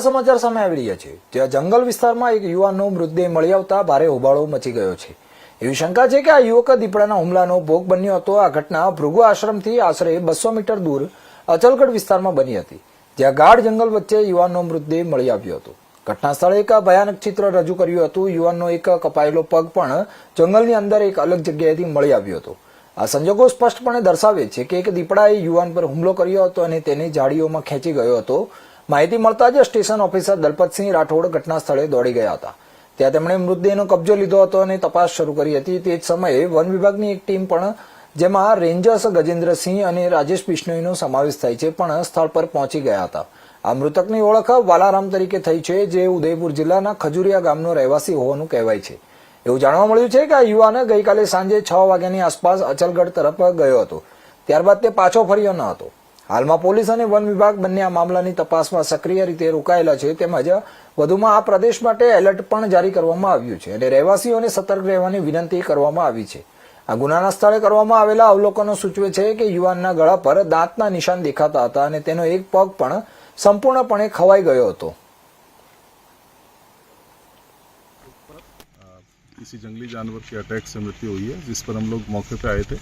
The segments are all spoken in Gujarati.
સમાચાર સામે આવી રહ્યા છે, જ્યાં જંગલ વિસ્તારમાં એક યુવાનનો મૃતદેહ મળી આવતા ભારે હોબાળો મચી ગયો છે। એવી શંકા છે કે આ યુવક દીપડાના હુમલાનો ભોગ બન્યો હતો। આ ઘટના ભૃગુ આશ્રમથી આશરે 200 મીટર દૂર અચલગઢ વિસ્તારમાં બની હતી, જ્યાં ગાઢ જંગલ વચ્ચે યુવાનનો મૃતદેહ મળી આવ્યો હતો। ઘટના સ્થળે એક ભયાનક ચિત્ર રજૂ કર્યું હતું। યુવાનનો એક કપાયેલો પગ પણ જંગલની અંદર એક અલગ જગ્યાએથી મળી આવ્યો હતો। આ સંજોગો સ્પષ્ટપણે દર્શાવે છે કે એક દીપડાએ યુવાન પર હુમલો કર્યો હતો અને તેને ઝાડીઓમાં ખેંચી ગયો હતો। માહિતી મળતા જ સ્ટેશન ઓફિસર દલપતસિંહ રાઠોડ ઘટના સ્થળે દોડી ગયા હતા। ત્યાં તેમણે મૃતદેહનો કબજો લીધો હતો અને તપાસ શરૂ કરી હતી। તે જ સમયે વન વિભાગની એક ટીમ પણ, જેમાં રેન્જર્સ ગજેન્દ્રસિંહ અને રાજેશ બિશ્નોઈનો સમાવેશ થાય છે, પણ સ્થળ પર પહોંચી ગયા હતા। આ મૃતકની ઓળખ વાલારામ તરીકે થઈ છે, જે ઉદયપુર જિલ્લાના ખજુરિયા ગામનો રહેવાસી હોવાનું કહેવાય છે। એવું જાણવા મળ્યું છે કે આ યુવાન ગઈકાલે સાંજે 6 વાગ્યાની આસપાસ અચલગઢ તરફ ગયો હતો, ત્યારબાદ તે પાછો ફર્યો ન હતો। હાલમાં પોલીસ અને વન વિભાગ બંને આ મામલાની તપાસમાં સક્રિય રીતે રોકાયેલા છે। તેમજ વધુમાં આ પ્રદેશ માટે એલર્ટ પણ જારી કરવામાં આવ્યું છે અને રહેવાસીઓને સતર્ક રહેવાની વિનંતી કરવામાં આવી છે। આ ગુનાના સ્થળે કરવામાં આવેલા અવલોકનો સૂચવે છે કે યુવાનના ગળા પર દાંતના નિશાન દેખાતા હતા અને તેનો એક પગ પણ સંપૂર્ણપણે ખવાઈ ગયો હતો। किसी जंगली जानवर के अटैक से मृत्यु हुई है, जिस पर हम लोग मौके पे आए थे।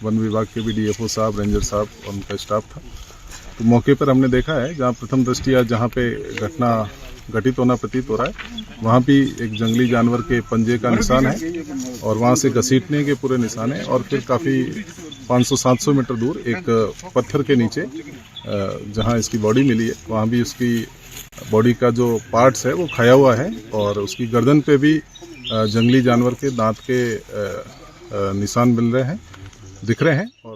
वन विभाग के भी डीएफओ साहब, रेंजर साहब और उनका स्टाफ था। तो मौके पर हमने देखा है, जहाँ प्रथम दृष्टिया जहाँ पे घटना घटित होना प्रतीत हो रहा है, वहाँ भी एक जंगली जानवर के पंजे का निशान है और वहाँ से घसीटने के पूरे निशान है। और फिर काफ़ी 500-700 मीटर दूर एक पत्थर के नीचे जहाँ इसकी बॉडी मिली है, वहाँ भी उसकी बॉडी का जो पार्ट्स है वो खाया हुआ है और उसकी गर्दन पे भी जंगली जानवर के दांत के निशान मिल रहे हैं, दिख रहे हैं। और